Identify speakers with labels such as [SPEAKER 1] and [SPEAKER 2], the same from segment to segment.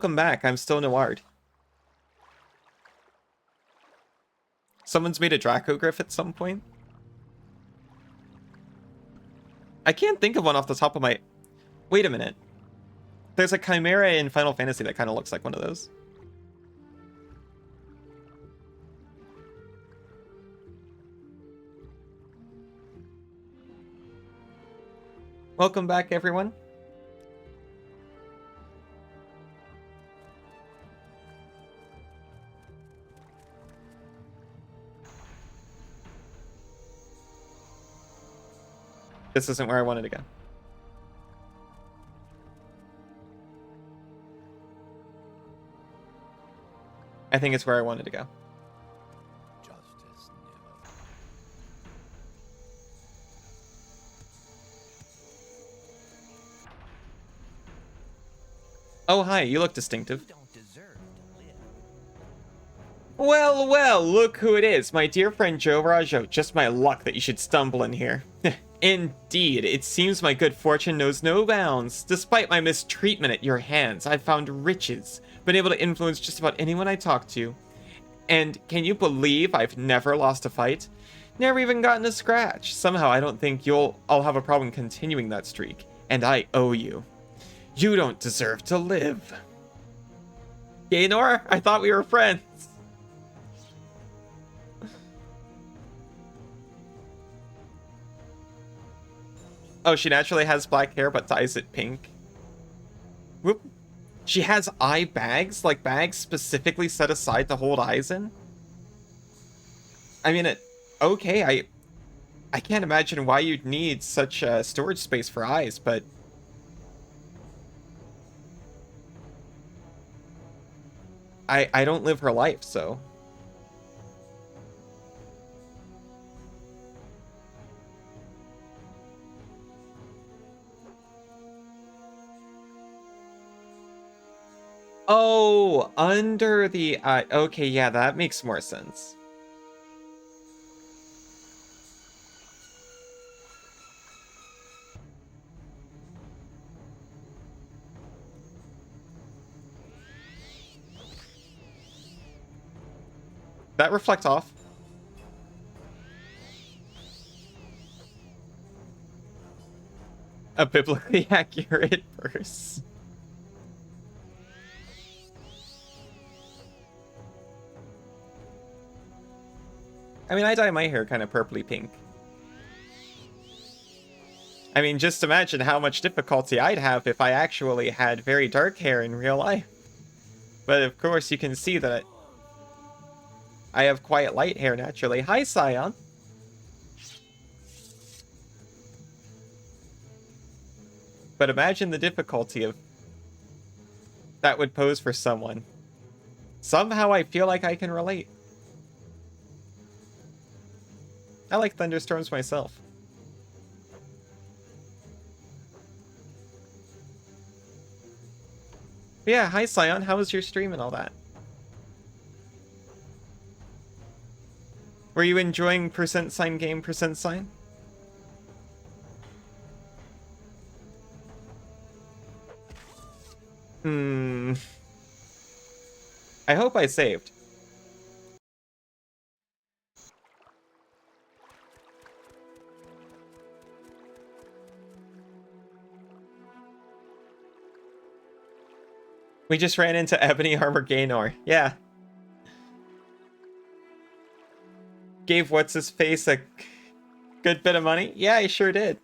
[SPEAKER 1] Welcome back, I'm still Noard. Someone's made a Dracogryph at some point. I can't think of one off the top of my... Wait a minute. There's a Chimera in Final Fantasy that kind of looks like one of those. Welcome back, everyone. This isn't where I wanted to go. I think it's where I wanted to go. Oh, hi, you look distinctive. Well, well, look who it is. My dear friend Joe Rajo. Just my luck that you should stumble in here. Indeed, it seems my good fortune knows no bounds. Despite my mistreatment at your hands, I've found riches, been able to influence just about anyone I talk to. And can you believe I've never lost a fight? Never even gotten a scratch. Somehow I don't think I'll have a problem continuing that streak. And I owe you. You don't deserve to live. Gaynor, I thought we were friends. Oh, she naturally has black hair but dyes it pink. Whoop. She has eye bags? Like bags specifically set aside to hold eyes in? I mean, okay, I can't imagine why you'd need such storage space for eyes, but... I don't live her life, so... Oh, under the eye. Okay, yeah, that makes more sense. That reflect off. A biblically accurate verse. I mean, I dye my hair kind of purpley pink. I mean, just imagine how much difficulty I'd have if I actually had very dark hair in real life. But of course, you can see that I have quite light hair naturally. Hi, Scion. But imagine the difficulty of that would pose for someone. Somehow I feel like I can relate. I like thunderstorms myself. But yeah, hi Scion, how was your stream and all that? Were you enjoying %sign game %sign? I hope I saved. We just ran into Ebony Armor Gaynor. Yeah. Gave what's-his-face a good bit of money? Yeah, he sure did.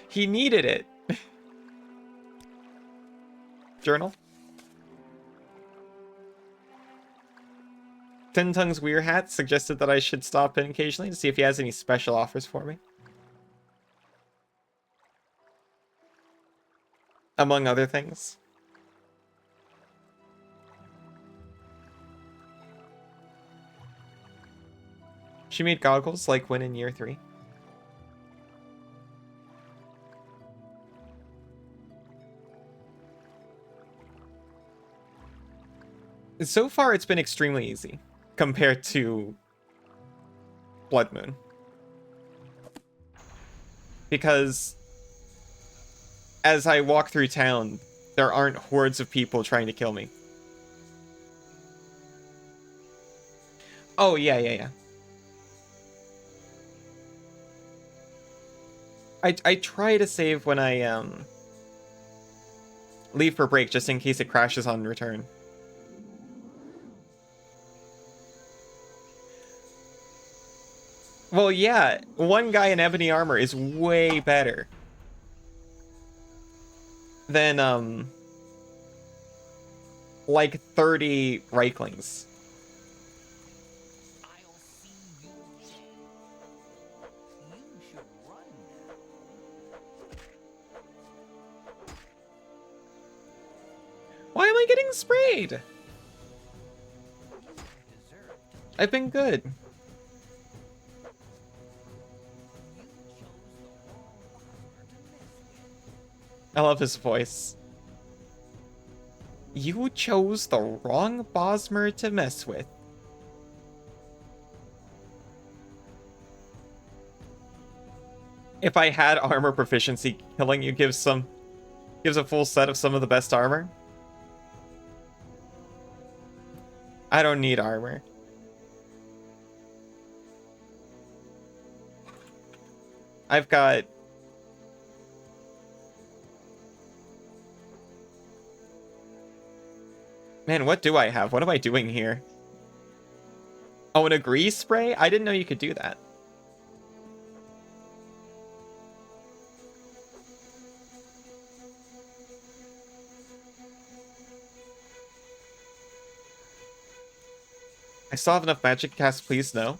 [SPEAKER 1] He needed it. Journal. Ten Tongue's Weir Hat suggested that I should stop in occasionally to see if he has any special offers for me. Among other things. She made goggles like when in year 3. So far, it's been extremely easy compared to Blood Moon. Because as I walk through town, there aren't hordes of people trying to kill me. Oh, yeah, yeah, yeah. I try to save when I leave for break, just in case it crashes on return. Well, yeah, one guy in ebony armor is way better than like 30 Reiklings. Why am I getting sprayed? I've been good. I love his voice. You chose the wrong Bosmer to mess with. If I had armor proficiency, killing you gives a full set of some of the best armor. I don't need armor. I've got... Man, what do I have? What am I doing here? Oh, an agree spray? I didn't know you could do that. I still have enough magic to cast Please No.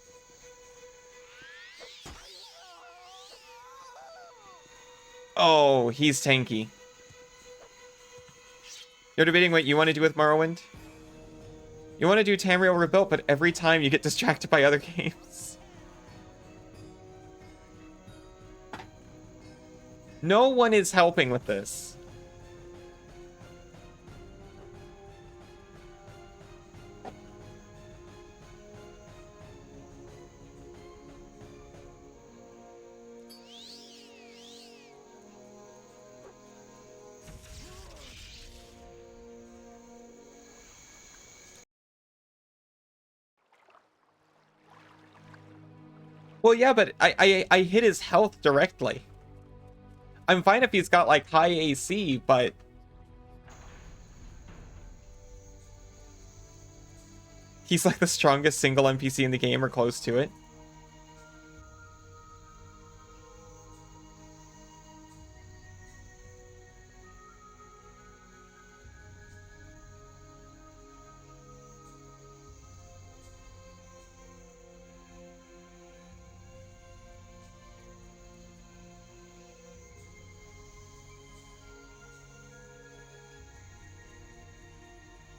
[SPEAKER 1] Oh, he's tanky. You're debating what you want to do with Morrowind? You want to do Tamriel Rebuilt, but every time you get distracted by other games. No one is helping with this. Well, yeah, but I hit his health directly. I'm fine if he's got, like, high AC, but... He's, like, the strongest single NPC in the game or close to it.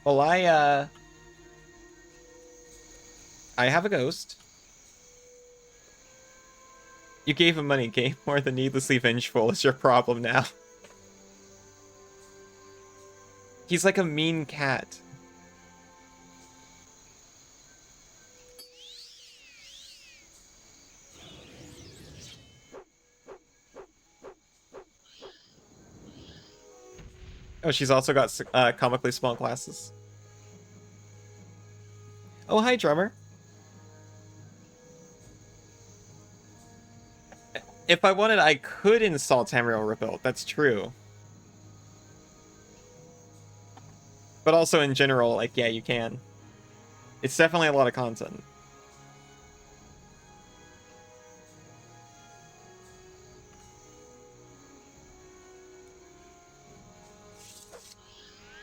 [SPEAKER 1] Well, I have a ghost. You gave him money, game more than needlessly vengeful is your problem now. He's like a mean cat. Oh, she's also got comically small glasses. Oh, hi, drummer. If I wanted, I could install Tamriel Rebuilt. That's true. But also in general, like, yeah, you can. It's definitely a lot of content.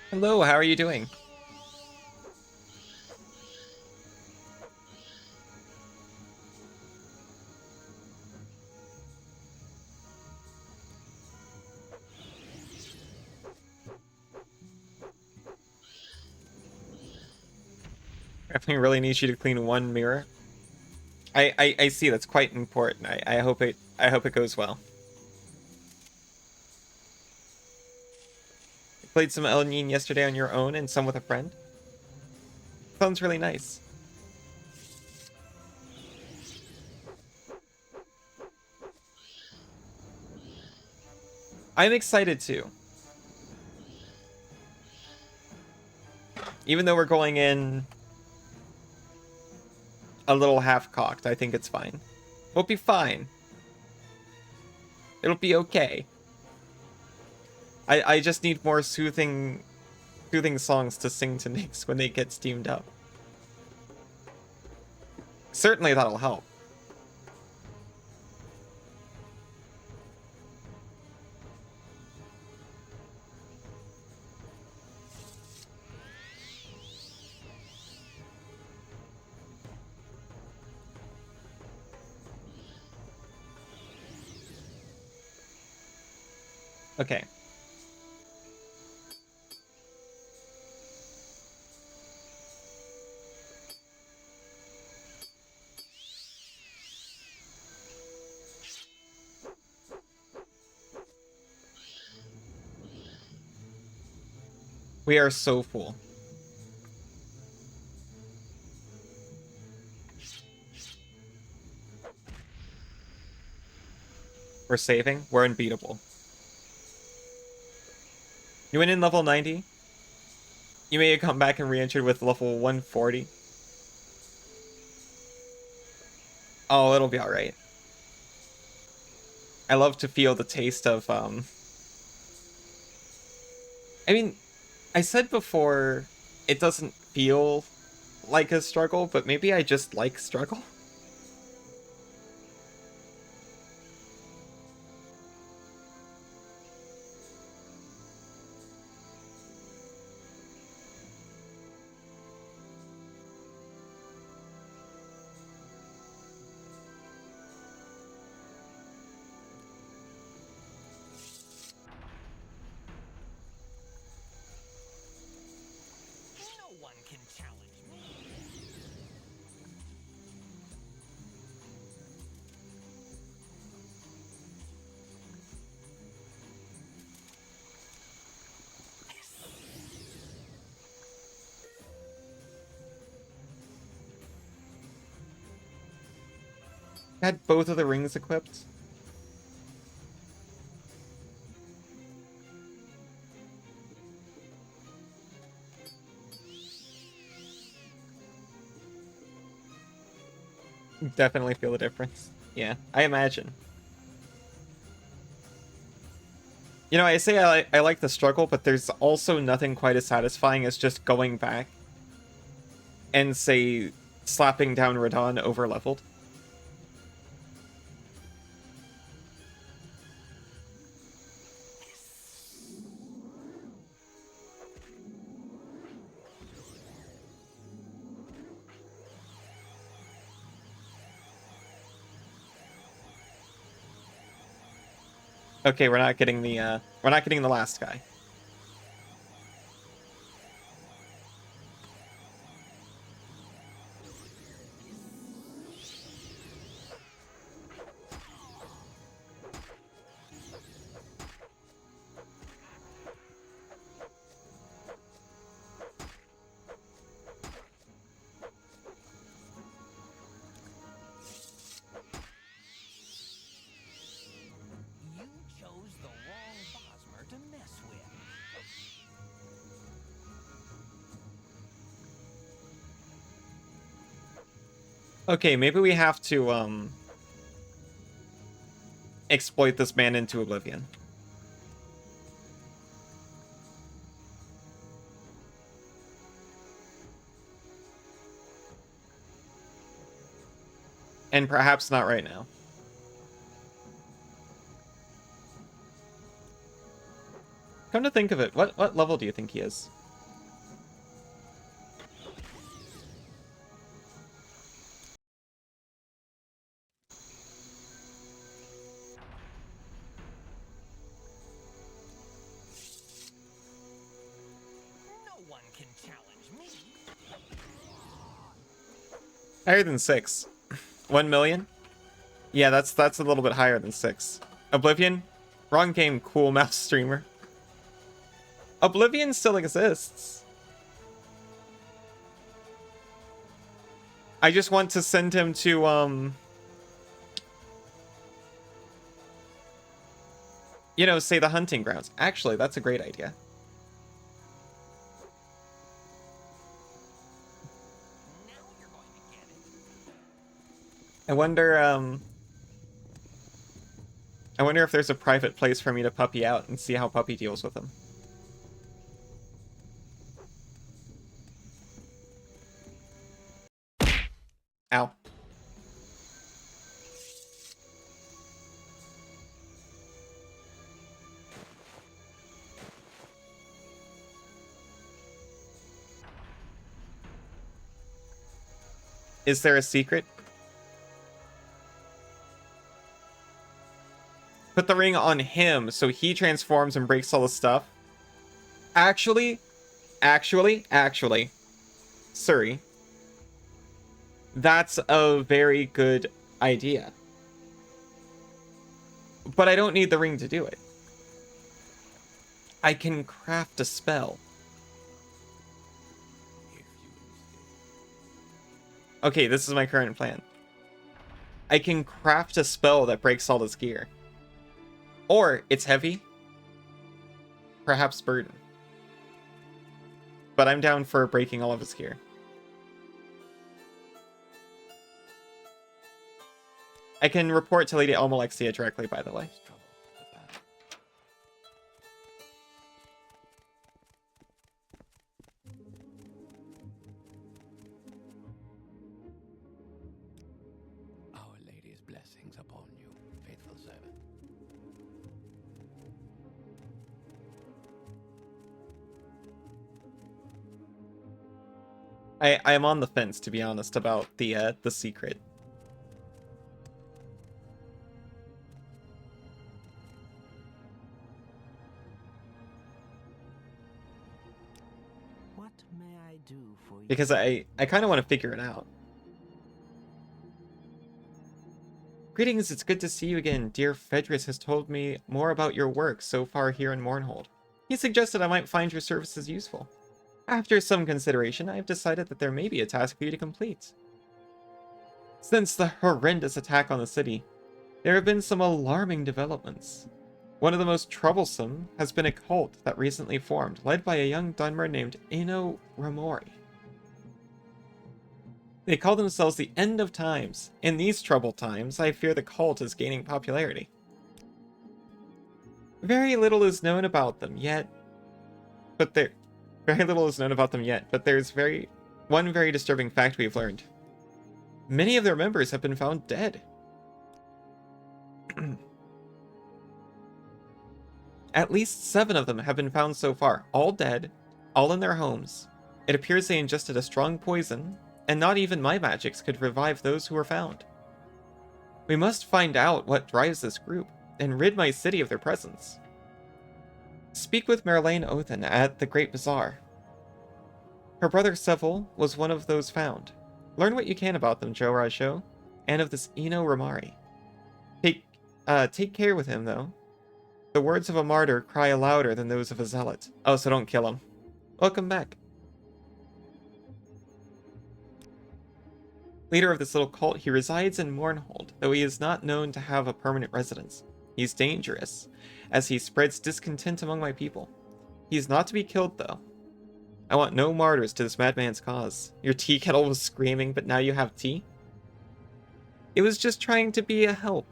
[SPEAKER 1] Hello, how are you doing? Definitely really need you to clean one mirror. I see, that's quite important. I hope it goes well. You played some El Nin yesterday on your own and some with a friend. Sounds really nice. I'm excited too. Even though we're going in a little half-cocked, I think it's fine. We'll be fine. It'll be okay. I just need more soothing songs to sing to Nyx when they get steamed up. Certainly that'll help. Okay. We are so full. We're saving. We're unbeatable. You went in level 90. You may have come back and re-entered with level 140. Oh, it'll be alright. I love to feel the taste of, I mean, I said before, it doesn't feel like a struggle, but maybe I just like struggle. Had both of the rings equipped. Definitely feel the difference. Yeah, I imagine. You know, I say I like the struggle, but there's also nothing quite as satisfying as just going back and, say, slapping down Radon over-leveled. Okay, we're not getting the last guy. Okay, maybe we have to, exploit this man into oblivion. And perhaps not right now. Come to think of it, what level do you think he is? Higher than 6. 1 million? Yeah, that's a little bit higher than 6. Oblivion? Wrong game, cool mouse streamer. Oblivion still exists. I just want to send him to, You know, say the hunting grounds. Actually, that's a great idea. I wonder, I wonder if there's a private place for me to puppy out and see how puppy deals with him. Ow. Is there a secret? Put the ring on him so he transforms and breaks all the stuff. Actually, Suri, that's a very good idea. But I don't need the ring to do it. I can craft a spell. Okay, this is my current plan. I can craft a spell that breaks all this gear. Or it's heavy. Perhaps burden. But I'm down for breaking all of his gear. I can report to Lady Almalexia directly, by the way.
[SPEAKER 2] Our Lady's blessings upon you, faithful servant.
[SPEAKER 1] I am on the fence, to be honest, about the secret.
[SPEAKER 2] What may I do for you?
[SPEAKER 1] Because I kind of want to figure it out. Greetings, it's good to see you again. Dear Fedris has told me more about your work so far here in Mournhold. He suggested I might find your services useful. After some consideration, I have decided that there may be a task for you to complete. Since the horrendous attack on the city, there have been some alarming developments. One of the most troublesome has been a cult that recently formed, led by a young Dunmer named Ino Ramori. They call themselves the End of Times. In these troubled times, I fear the cult is gaining popularity. Very little is known about them yet, but there's one very disturbing fact we've learned. Many of their members have been found dead. At least 7 of them have been found so far, all dead, all in their homes. It appears they ingested a strong poison, and not even my magics could revive those who were found. We must find out what drives this group, and rid my city of their presence. Speak with Merlane Othen at the Great Bazaar. Her brother Seville was one of those found. Learn what you can about them, Joe Rajo, and of this Ino Ramari. Take care with him, though. The words of a martyr cry louder than those of a zealot. Oh, so don't kill him. Welcome back. Leader of this little cult, he resides in Mournhold, though he is not known to have a permanent residence. He's dangerous, as he spreads discontent among my people. He's not to be killed, though. I want no martyrs to this madman's cause. Your tea kettle was screaming, but now you have tea? It was just trying to be a help.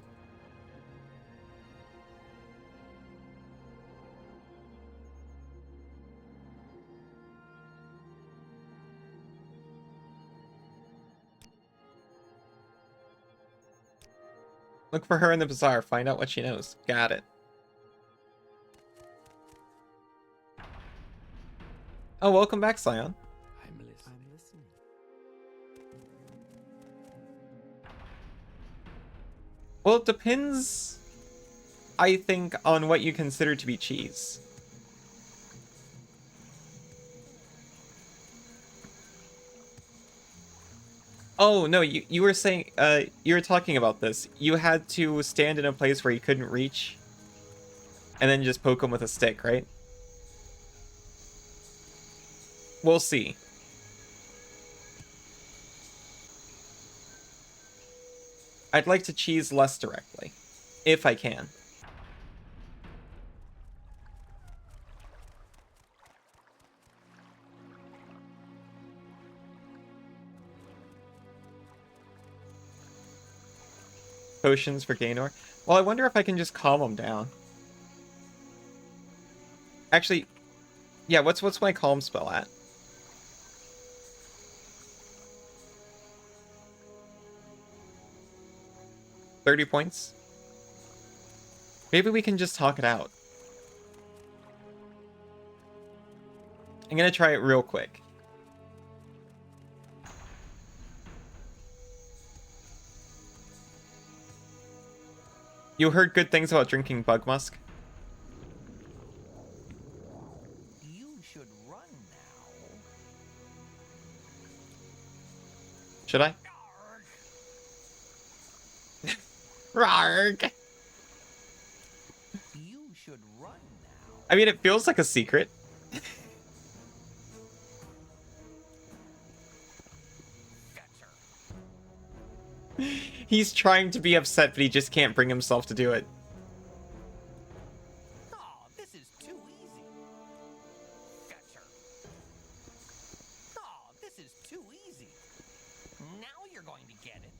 [SPEAKER 1] Look for her in the bazaar. Find out what she knows. Got it. Oh, welcome back, Scion.
[SPEAKER 2] I'm listening.
[SPEAKER 1] Well, it depends, I think, on what you consider to be cheese. Oh, no, you were saying, you were talking about this. You had to stand in a place where you couldn't reach, and then just poke him with a stick, right? We'll see. I'd like to cheese less directly, if I can. Potions for Gaynor. Well, I wonder if I can just calm him down. Actually, yeah, what's my calm spell at? $30 points? Maybe we can just talk it out. I'm gonna try it real quick. You heard good things about drinking bug musk?
[SPEAKER 3] You should run now.
[SPEAKER 1] Should I? Rarg!
[SPEAKER 3] You should run now.
[SPEAKER 1] I mean, it feels like a secret. He's trying to be upset, but he just can't bring himself to do it.
[SPEAKER 3] Oh, this is too easy. Fetcher. Oh, this is too easy. Now you're going to get it.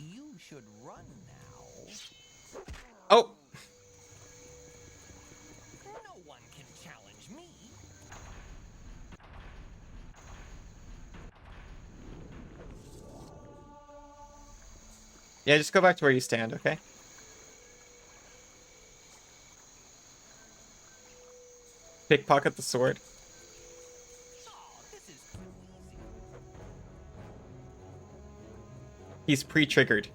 [SPEAKER 3] You should run now.
[SPEAKER 1] Oh!
[SPEAKER 3] No one can challenge me.
[SPEAKER 1] Yeah, just go back to where you stand, okay? Pickpocket the sword.
[SPEAKER 3] Oh, this is too easy.
[SPEAKER 1] He's pre-triggered.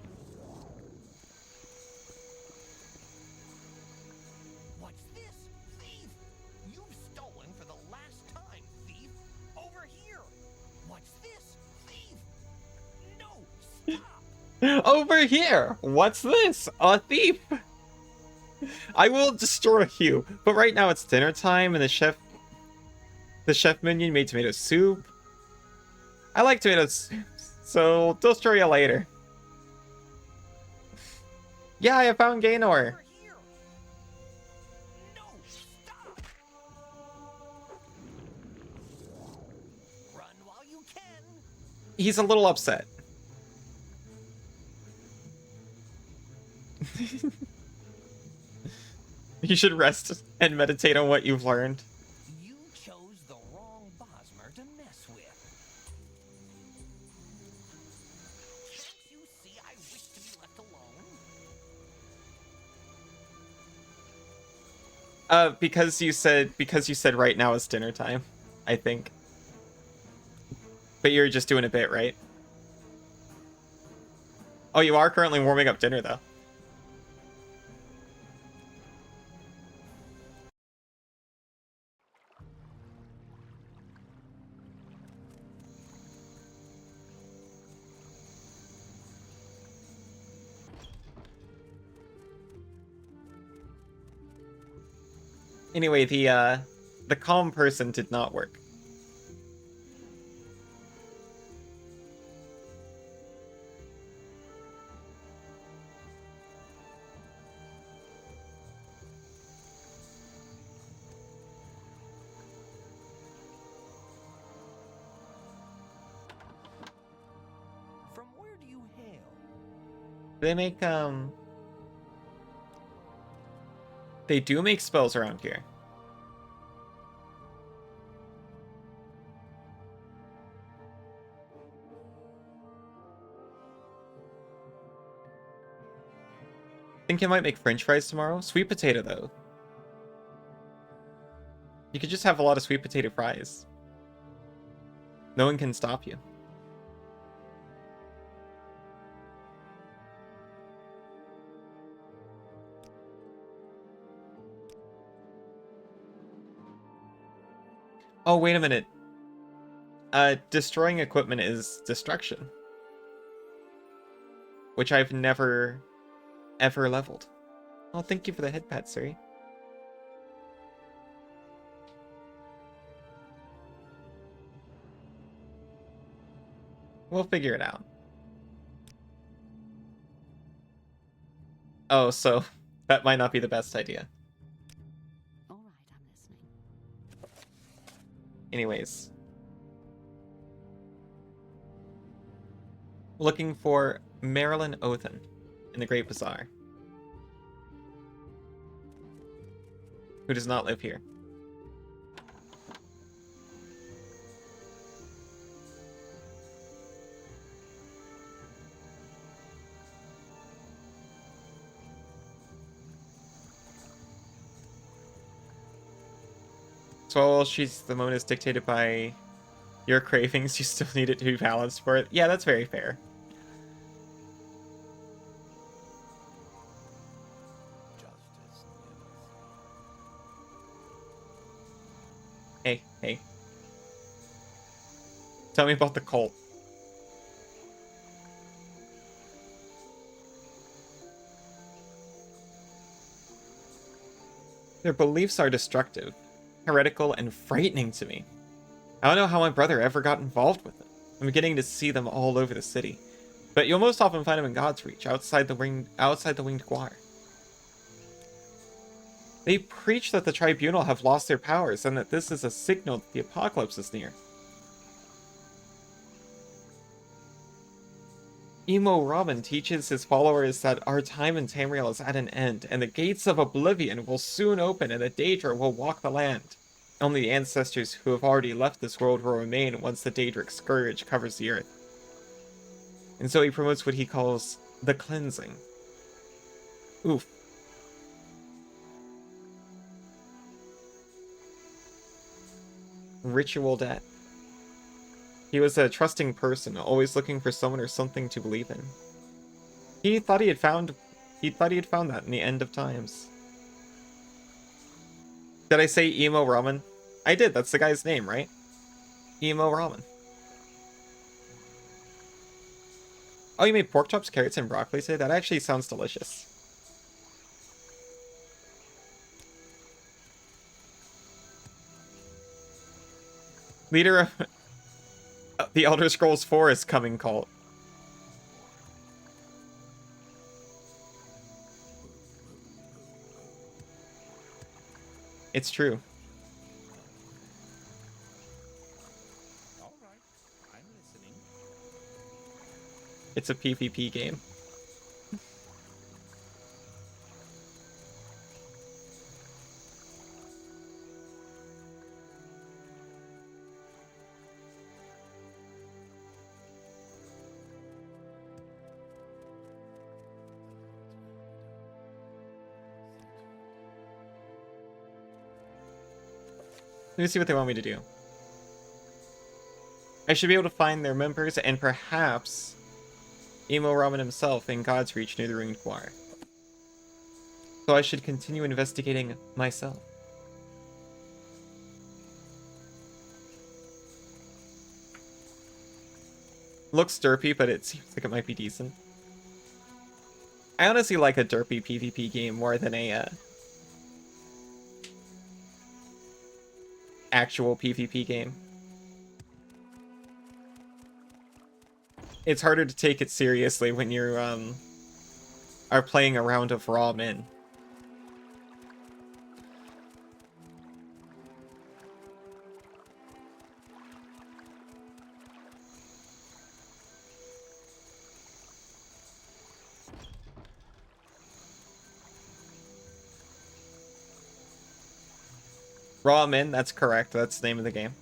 [SPEAKER 3] What's this? Thief! You've stolen for the last time, thief! Over here! What's this? Thief! No! Stop!
[SPEAKER 1] Over here! What's this? A thief! I will destroy you. But right now it's dinner time and the chef minion made tomato soup. I like tomato soup, so destroy you later. Yeah, I found Gaynor.
[SPEAKER 3] Over here! No! Stop! Run while you can!
[SPEAKER 1] He's a little upset. You should rest and meditate on what you've learned.
[SPEAKER 3] You chose the wrong Bosmer to mess with. Can't you see I wish to be left alone?
[SPEAKER 1] Because you said right now is dinner time, I think. But you're just doing a bit, right? Oh, you are currently warming up dinner, though. Anyway, the calm person did not work.
[SPEAKER 3] From where do you hail?
[SPEAKER 1] They make, They do make spells around here. Think you might make French fries tomorrow? Sweet potato, though. You could just have a lot of sweet potato fries. No one can stop you. Oh, wait a minute. Destroying equipment is destruction. Which I've never, ever leveled. Oh, thank you for the head pat, Siri. We'll figure it out. Oh, so that might not be the best idea.
[SPEAKER 4] All right, I'm listening.
[SPEAKER 1] Anyways. Looking for Marilyn Othen. in the Great Bazaar. Who does not live here. So she's the moment is dictated by your cravings, you still need it to be balanced for it. Yeah, that's very fair.
[SPEAKER 2] Justice
[SPEAKER 1] Hey, hey. Tell me about the cult. Their beliefs are destructive, heretical, and frightening to me. I don't know how my brother ever got involved with it. I'm beginning to see them all over the city. But you'll most often find them in God's Reach, outside the winged guar. They preach that the tribunal have lost their powers and that this is a signal that the apocalypse is near. Emo Robin teaches his followers that our time in Tamriel is at an end, and the gates of oblivion will soon open and the Daedra will walk the land. Only the ancestors who have already left this world will remain once the Daedric scourge covers the earth. And so he promotes what he calls the cleansing. Oof. Ritual death. He was a trusting person, always looking for someone or something to believe in. He thought he had found that in the end of times. Did I say Emo Ramen? I did, that's the guy's name, right? Emo Ramen. Oh, you made pork chops, carrots, and broccoli today? That actually sounds delicious. Leader of the Elder Scrolls 4 is coming cult. It's true.
[SPEAKER 2] All right, I'm listening.
[SPEAKER 1] It's a PvP game. Let me see what they want me to do. I should be able to find their members and perhaps Emo Ramen himself in God's Reach near the Ruined Guar. So I should continue investigating myself. Looks derpy, but it seems like it might be decent. I honestly like a derpy PvP game more than a actual PvP game. It's harder to take it seriously when you are playing a round of raw min. Raw min, that's correct. That's the name of the game.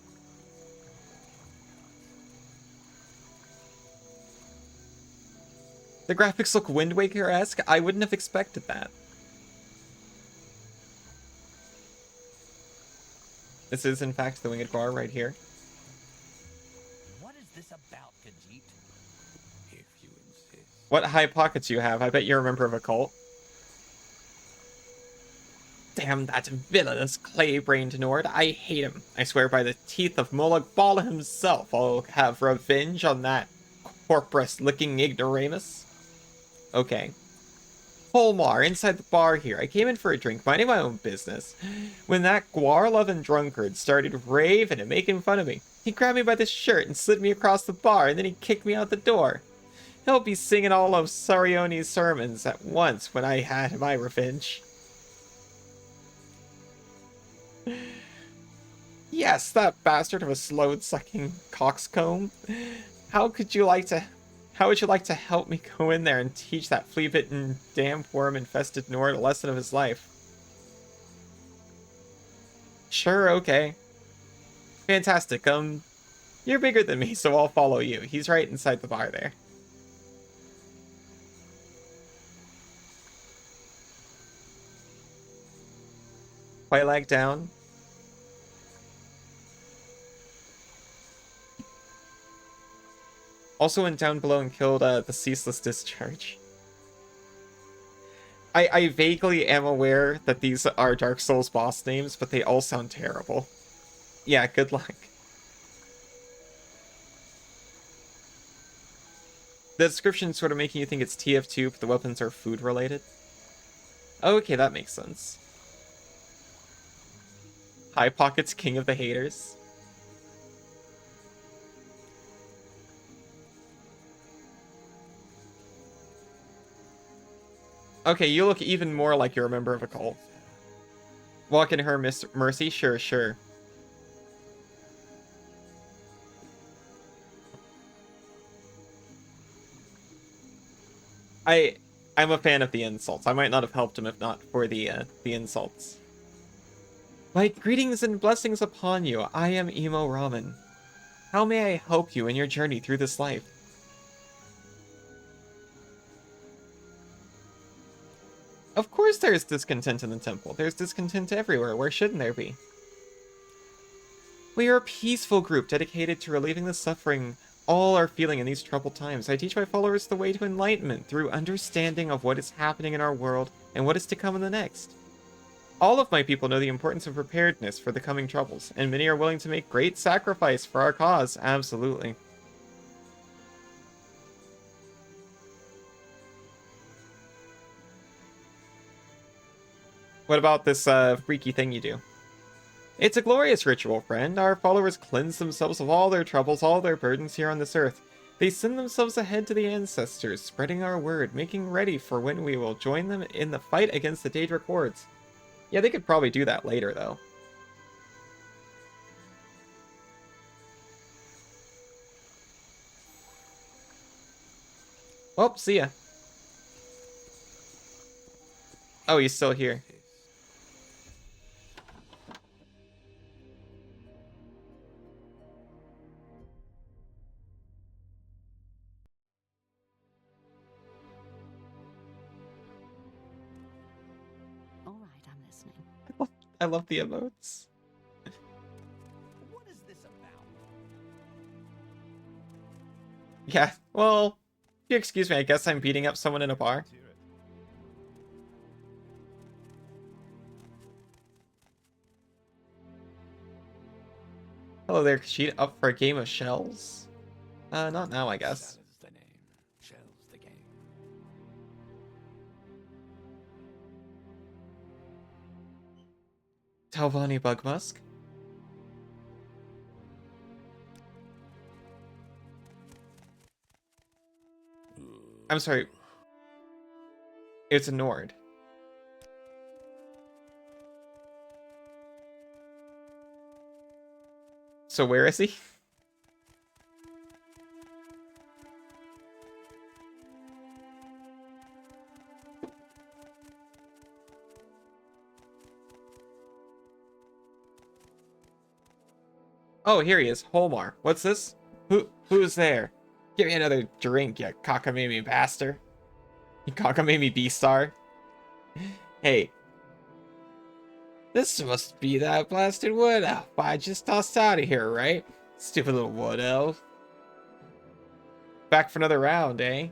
[SPEAKER 1] The graphics look Wind Waker-esque. I wouldn't have expected that. This is, in fact, the Winged Guar right here.
[SPEAKER 3] What is this about, Khajiit?
[SPEAKER 2] If you insist.
[SPEAKER 1] What high pockets you have. I bet you're a member of a cult. Damn that villainous clay-brained Nord. I hate him. I swear by the teeth of Moloch Ball himself, I'll have revenge on that corpus-licking ignoramus. Okay. Holmar, inside the bar here. I came in for a drink, minding my own business, when that guar-loving drunkard started raving and making fun of me. He grabbed me by the shirt and slid me across the bar, and then he kicked me out the door. He'll be singing all of Sarione's sermons at once when I had my revenge. Yes, that bastard of a slow-sucking coxcomb. How could you like to How would you like to help me go in there and teach that flea-bitten, damn worm-infested Nord a lesson of his life? Sure, okay. Fantastic, you're bigger than me, so I'll follow you. He's right inside the bar there. White lag down. Also went down below and killed the Ceaseless Discharge. I vaguely am aware that these are Dark Souls boss names, but they all sound terrible. Yeah, good luck. The description sort of making you think it's TF2, but the weapons are food related. Okay, that makes sense. High Pockets, King of the Haters. Okay, you look even more like you're a member of a cult. Walk in her mercy? Sure, sure. I'm a fan of the insults. I might not have helped him if not for the insults. My greetings and blessings upon you. I am Emo Ramen. How may I help you in your journey through this life? Of course there's discontent in the temple. There's discontent everywhere. Where shouldn't there be? We are a peaceful group dedicated to relieving the suffering all are feeling in these troubled times. I teach my followers the way to enlightenment through understanding of what is happening in our world and what is to come in the next. All of my people know the importance of preparedness for the coming troubles, and many are willing to make great sacrifice for our cause. Absolutely. What about this freaky thing you do? It's a glorious ritual, friend. Our followers cleanse themselves of all their troubles, all their burdens here on this earth. They send themselves ahead to the ancestors, spreading our word, making ready for when we will join them in the fight against the Daedric hordes. Yeah, they could probably do that later, though. Oh, see ya. Oh, he's still here.
[SPEAKER 4] All right, I'm listening.
[SPEAKER 1] I love the emotes.
[SPEAKER 3] What is this about?
[SPEAKER 1] Yeah, well, if you excuse me, I guess I'm beating up someone in a bar. Hello there, Kashid. Up for a game of shells? Not now, I guess.
[SPEAKER 2] Shell's the name. Shell's the game.
[SPEAKER 1] Talvani Bugmusk? I'm sorry. It's a Nord. So where is he? Oh, here he is. Holmar. What's this? Who's there? Give me another drink, you cockamamie bastard. You cockamamie B-star. Hey. This must be that blasted wood elf I just tossed out of here, right? Stupid little wood elf. Back for another round, eh?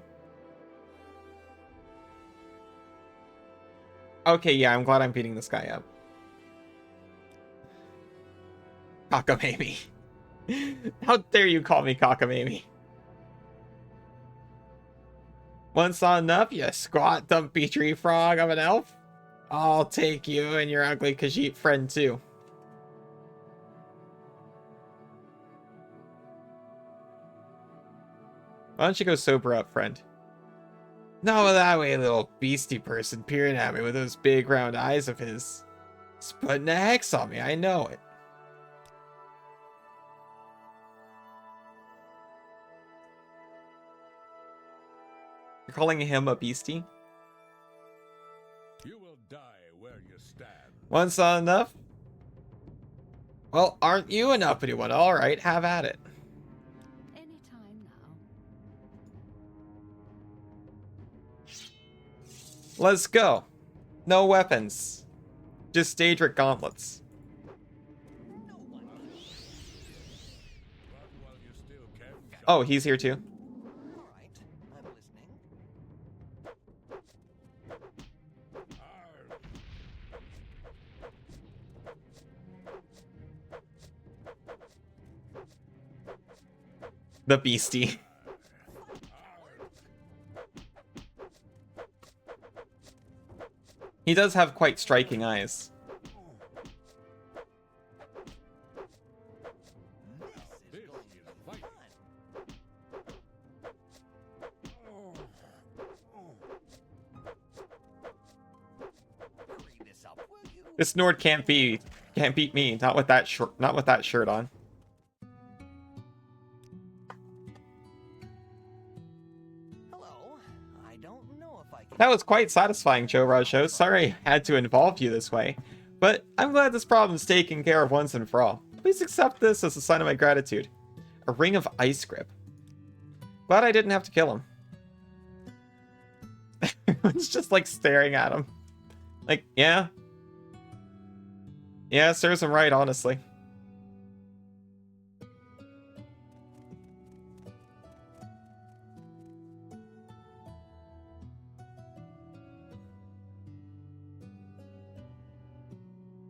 [SPEAKER 1] Okay, yeah, I'm glad I'm beating this guy up. Cockamamie. How dare you call me cockamamie? Once not enough, you squat dumpy tree frog of an elf? I'll take you and your ugly Khajiit friend too. Why don't you go sober up, friend? No, that way, little beastie person peering at me with those big round eyes of his. He's putting a hex on me, I know it. You're calling him a beastie?
[SPEAKER 2] You will die where you stand.
[SPEAKER 1] Once not enough? Well, aren't you an uppity one? Alright, have at it.
[SPEAKER 4] Anytime now.
[SPEAKER 1] Let's go. No weapons. Just Daedric gauntlets.
[SPEAKER 3] No one.
[SPEAKER 2] But while you still can shine,
[SPEAKER 1] Oh, he's here too.
[SPEAKER 3] All right, I'm listening.
[SPEAKER 2] Arr,
[SPEAKER 1] The beastie. He does have quite striking eyes.
[SPEAKER 3] This is going to be fun. Hurry this up, will you?
[SPEAKER 1] This Nord can't beat me. Not with that shirt on.
[SPEAKER 3] Hello. I don't know if I can.
[SPEAKER 1] That was quite satisfying, Joe Rajo. Sorry I had to involve you this way, but I'm glad this problem's taken care of once and for all. Please accept this as a sign of my gratitude. A ring of ice grip. Glad I didn't have to kill him. It's just like staring at him. Like, yeah. Yeah, serves him right, honestly.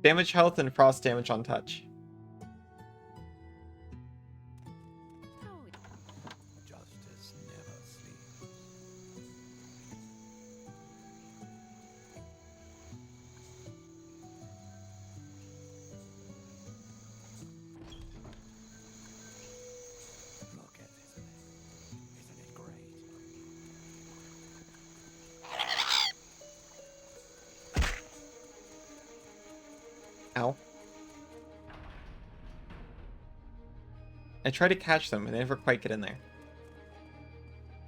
[SPEAKER 1] Damage health and frost damage on touch.
[SPEAKER 4] Oh,
[SPEAKER 2] justice never sleeps. Look at this place. Isn't it great?
[SPEAKER 1] Ow. I try to catch them and they never quite get in there.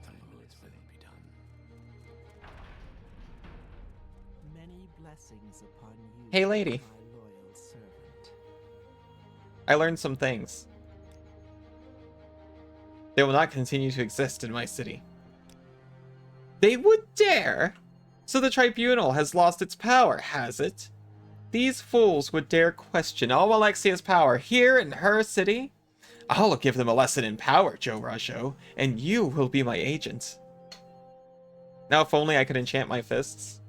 [SPEAKER 2] The Lord's will be done.
[SPEAKER 5] Many blessings upon you,
[SPEAKER 1] Hey, lady.
[SPEAKER 5] my loyal servant.
[SPEAKER 1] I learned some things. They will not continue to exist in my city. They would dare? So the tribunal has lost its power, has it? These fools would dare question Almalexia's power here in her city? I'll give them a lesson in power, Joe Rajo, and you will be my agent. Now if only I could enchant my fists.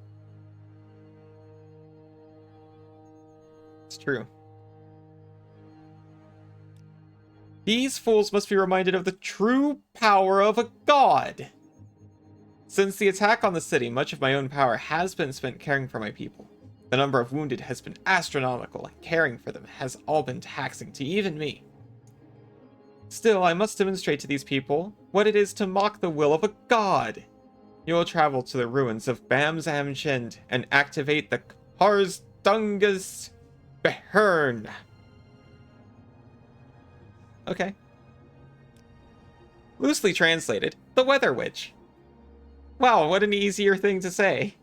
[SPEAKER 1] It's true. These fools must be reminded of the true power of a god. Since the attack on the city, much of my own power has been spent caring for my people. The number of wounded has been astronomical, and caring for them has all been taxing to even me. Still, I must demonstrate to these people what it is to mock the will of a god. You will travel to the ruins of Bamzamchind and activate the Karsdungas Behern. Okay. Loosely translated, the Weather Witch. Wow, what an easier thing to say.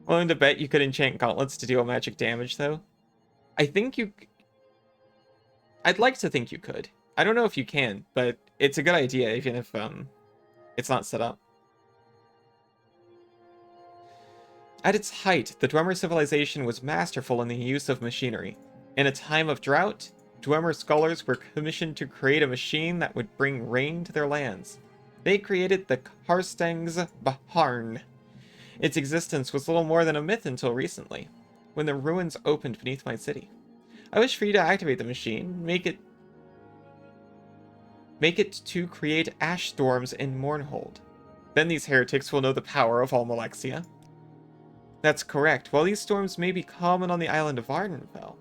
[SPEAKER 1] Willing to bet you could enchant gauntlets to deal magic damage, though? I think you... I'd like to think you could. I don't know if you can, but it's a good idea, even if it's not set up. At its height, the Dwemer civilization was masterful in the use of machinery. In a time of drought, Dwemer scholars were commissioned to create a machine that would bring rain to their lands. They created the Karstangs Baharn. Its existence was little more than a myth until recently, when the ruins opened beneath my city. I wish for you to activate the machine, make it to create ash storms in Mournhold. Then these heretics will know the power of Almalexia. That's correct. While these storms may be common on the island of Ardenfell,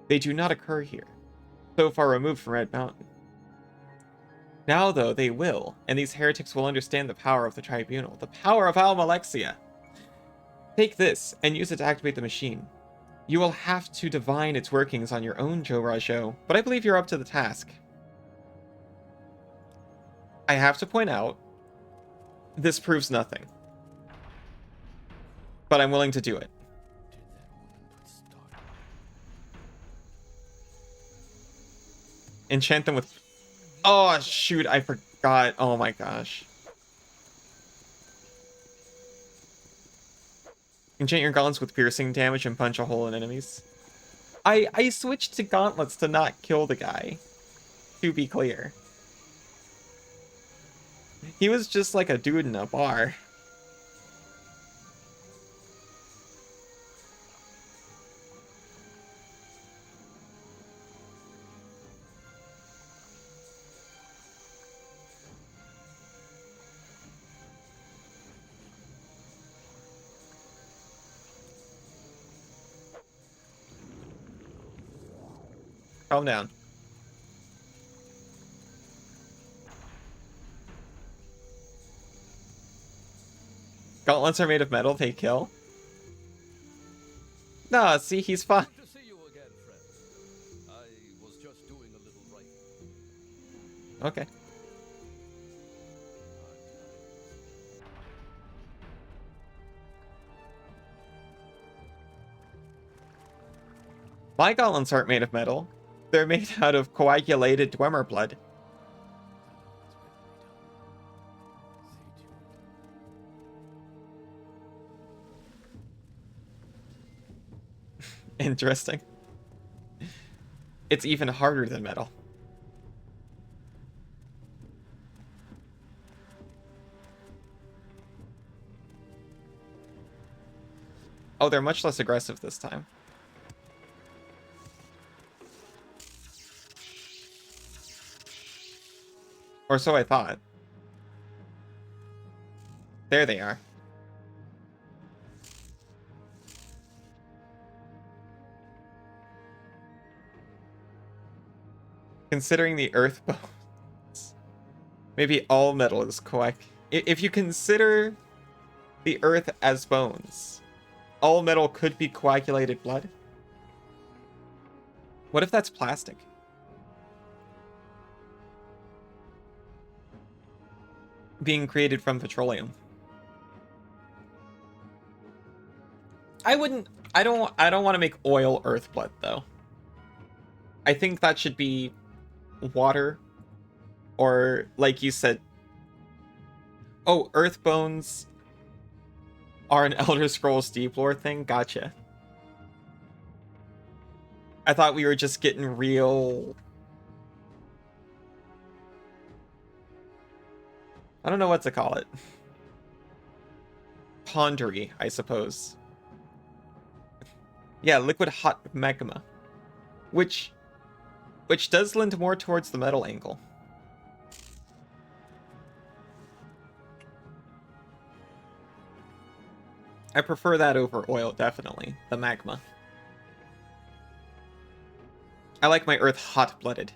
[SPEAKER 1] they do not occur here, so far removed from Red Mountain. Now, though, they will, and these heretics will understand the power of the Tribunal, the power of Almalexia. Take this, and use it to activate the machine. You will have to divine its workings on your own, Joe Rajo, but I believe you're up to the task. I have to point out This proves nothing. But I'm willing to do it.
[SPEAKER 2] Did that woman put start?
[SPEAKER 1] Enchant them with... Oh, shoot, I forgot. Oh my gosh. Enchant your gauntlets with piercing damage and punch a hole in enemies. I switched to gauntlets to not kill the guy. To be clear. He was just like a dude in a bar. Calm down. Gauntlets are made of metal, they kill. Nah, see, he's fine.
[SPEAKER 2] Good to see you again, friend. I was just doing a little writing.
[SPEAKER 1] Okay. My gauntlets aren't made of metal. They're made out of coagulated Dwemer blood. Interesting. It's even harder than metal. Oh, they're much less aggressive this time. Or so I thought. There they are. Considering the earth bones. Maybe all metal is if you consider the earth as bones, all metal could be coagulated blood. What if that's plastic? Being created from petroleum. I don't want to make oil earth blood though. I think that should be water, or like you said, oh, earth bones are an Elder Scrolls Deep lore thing. Gotcha. I thought we were just getting real. I don't know what to call it. Pondery, I suppose. Yeah, liquid hot magma, which does lend more towards the metal angle. I prefer that over oil, definitely. The magma. I like my earth hot-blooded.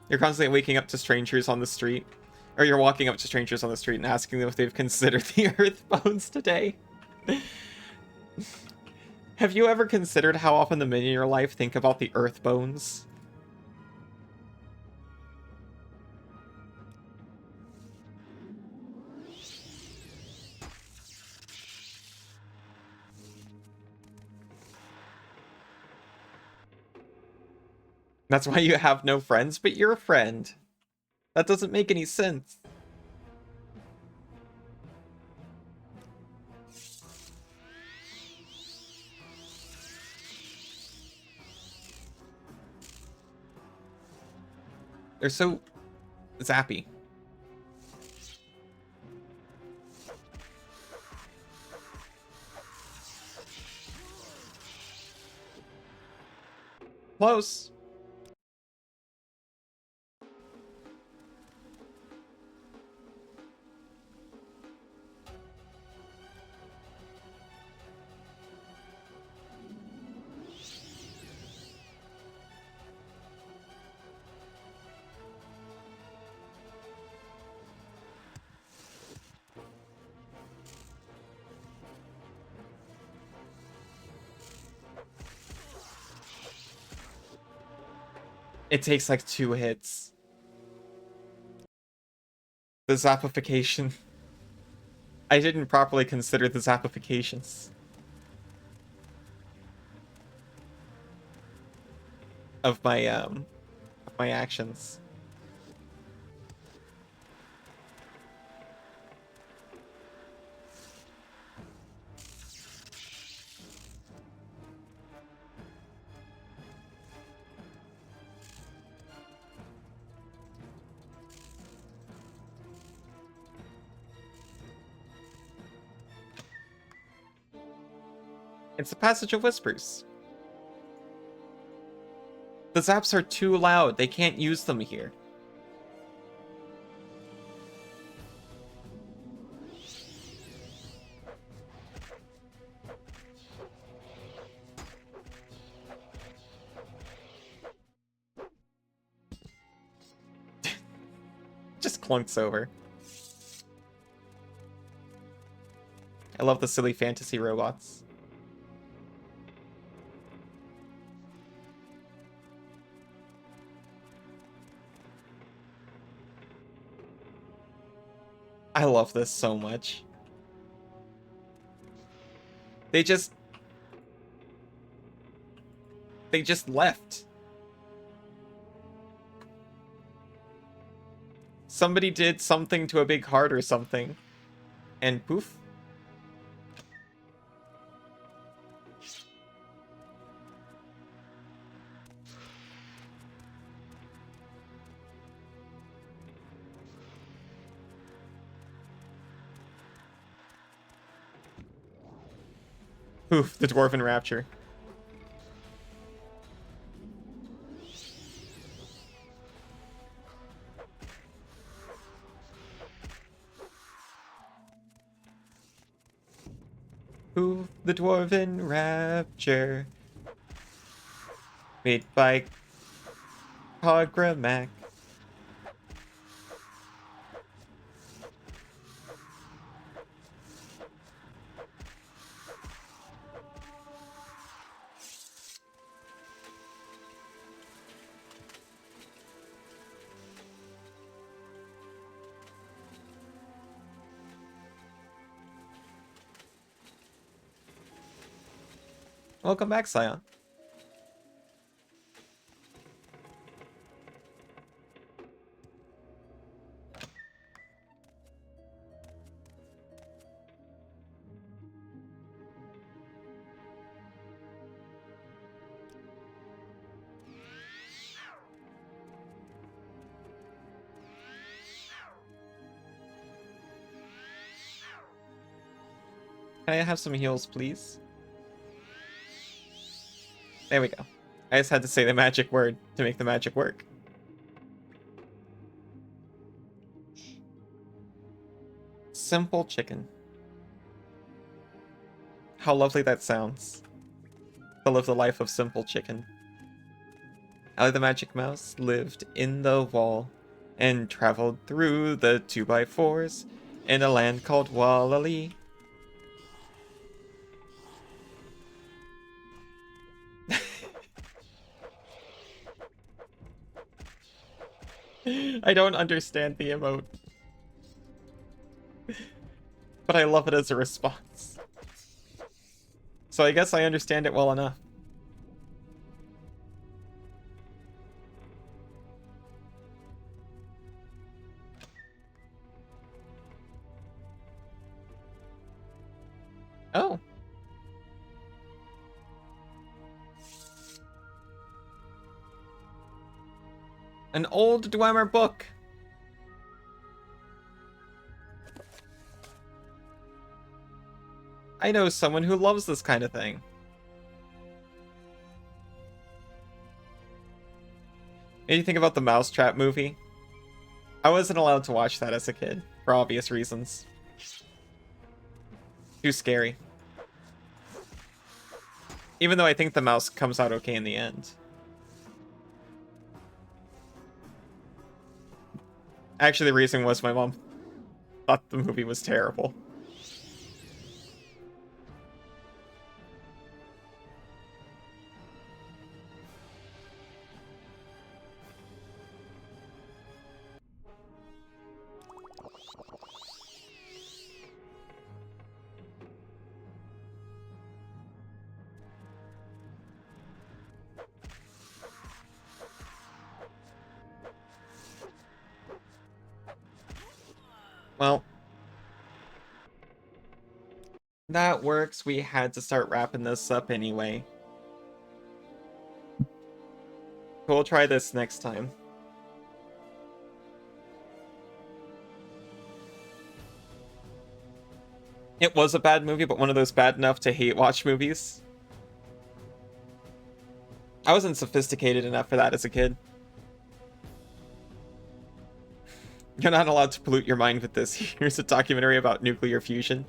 [SPEAKER 1] You're constantly waking up to strangers on the street. Or you're walking up to strangers on the street and asking them if they've considered the earth bones today. Have you ever considered how often the men in your life think about the earth bones? That's why you have no friends, but you're a friend. That doesn't make any sense. They're so zappy. Close. It takes like 2 hits. The zappification. I didn't properly consider the zap-ifications of my actions. It's the Passage of Whispers. The zaps are too loud. They can't use them here. Just clunks over. I love the silly fantasy robots. I love this so much. They just left. Somebody did something to a big heart or something, and poof. Oof, the Dwarven Rapture. Oof, the Dwarven Rapture. Made by Cogramak. Welcome back, Scion. Can I have some heals, please? There we go. I just had to say the magic word to make the magic work. Simple chicken. How lovely that sounds. To live the life of simple chicken. Ally the Magic Mouse lived in the wall and traveled through the 2x4s in a land called Wallali. I don't understand the emote, but I love it as a response. So I guess I understand it well enough. Oh. An old Dwemer book. I know someone who loves this kind of thing. Made you think about the Mousetrap movie? I wasn't allowed to watch that as a kid, for obvious reasons. Too scary. Even though I think the mouse comes out okay in the end. Actually, the reason was my mom thought the movie was terrible. well. That works. We had to start wrapping this up anyway. We'll try this next time. It was a bad movie, but one of those bad enough to hate watch movies. I wasn't sophisticated enough for that as a kid. You're not allowed to pollute your mind with this. Here's a documentary about nuclear fusion.